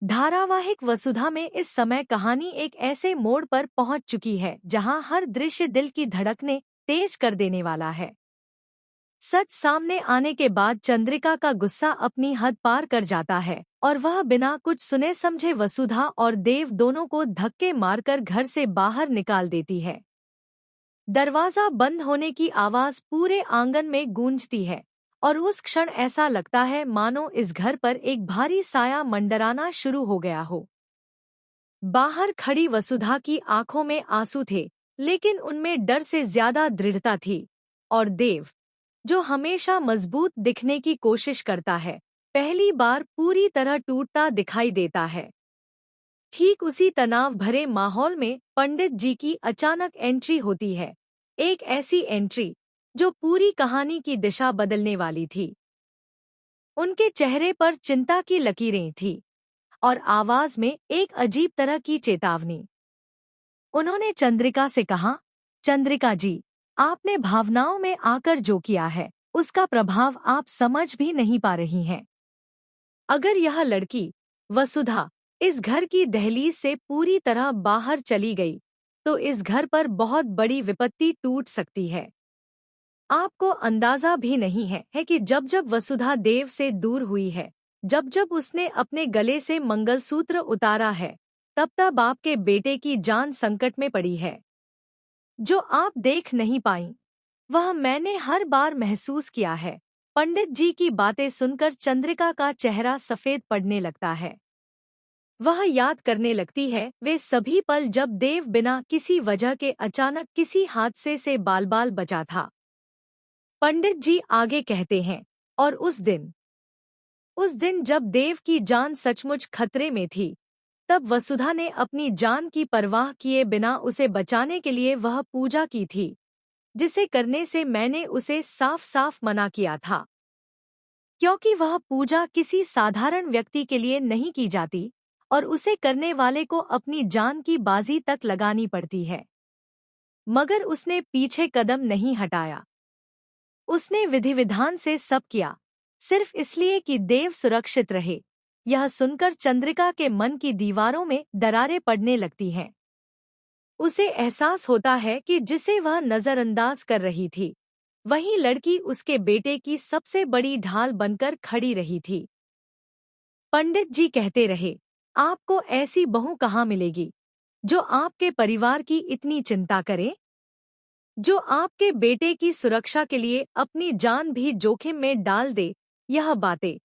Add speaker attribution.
Speaker 1: धारावाहिक वसुधा में इस समय कहानी एक ऐसे मोड़ पर पहुंच चुकी है जहां हर दृश्य दिल की धड़कनें तेज कर देने वाला है। सच सामने आने के बाद चंद्रिका का गुस्सा अपनी हद पार कर जाता है और वह बिना कुछ सुने समझे वसुधा और देव दोनों को धक्के मारकर घर से बाहर निकाल देती है। दरवाजा बंद होने की आवाज पूरे आंगन में गूंजती है और उस क्षण ऐसा लगता है मानो इस घर पर एक भारी साया मंडराना शुरू हो गया हो। बाहर खड़ी वसुधा की आंखों में आंसू थे, लेकिन उनमें डर से ज्यादा दृढ़ता थी। और देव, जो हमेशा मजबूत दिखने की कोशिश करता है, पहली बार पूरी तरह टूटता दिखाई देता है। ठीक उसी तनाव भरे माहौल में पंडित जी की अचानक एंट्री होती है। एक ऐसी एंट्री जो पूरी कहानी की दिशा बदलने वाली थी। उनके चेहरे पर चिंता की लकीरें थीं और आवाज में एक अजीब तरह की चेतावनी। उन्होंने चंद्रिका से कहा, चंद्रिका जी, आपने भावनाओं में आकर जो किया है, उसका प्रभाव आप समझ भी नहीं पा रही हैं। अगर यह लड़की, वसुधा, इस घर की दहलीज से पूरी तरह बाहर चली गई, तो इस घर पर बहुत बड़ी विपत्ति टूट सकती है। आपको अंदाजा भी नहीं है कि जब जब वसुधा देव से दूर हुई है, जब जब उसने अपने गले से मंगलसूत्र उतारा है, तब तब आपके बेटे की जान संकट में पड़ी है। जो आप देख नहीं पाई, वह मैंने हर बार महसूस किया है। पंडित जी की बातें सुनकर चंद्रिका का चेहरा सफेद पड़ने लगता है। वह याद करने लगती है वे सभी पल जब देव बिना किसी वजह के अचानक किसी हादसे से बाल बाल बचा था। पंडित जी आगे कहते हैं, और उस दिन जब देव की जान सचमुच खतरे में थी, तब वसुधा ने अपनी जान की परवाह किए बिना उसे बचाने के लिए वह पूजा की थी, जिसे करने से मैंने उसे साफ साफ मना किया था। क्योंकि वह पूजा किसी साधारण व्यक्ति के लिए नहीं की जाती और उसे करने वाले को अपनी जान की बाजी तक लगानी पड़ती है। मगर उसने पीछे कदम नहीं हटाया। उसने विधि विधान से सब किया, सिर्फ इसलिए कि देव सुरक्षित रहे। यह सुनकर चंद्रिका के मन की दीवारों में दरारें पड़ने लगती हैं। उसे एहसास होता है कि जिसे वह नजरअंदाज कर रही थी, वही लड़की उसके बेटे की सबसे बड़ी ढाल बनकर खड़ी रही थी। पंडित जी कहते रहे, आपको ऐसी बहू कहाँ मिलेगी जो आपके परिवार की इतनी चिंता करे, जो आपके बेटे की सुरक्षा के लिए अपनी जान भी जोखिम में डाल दे। यह बातें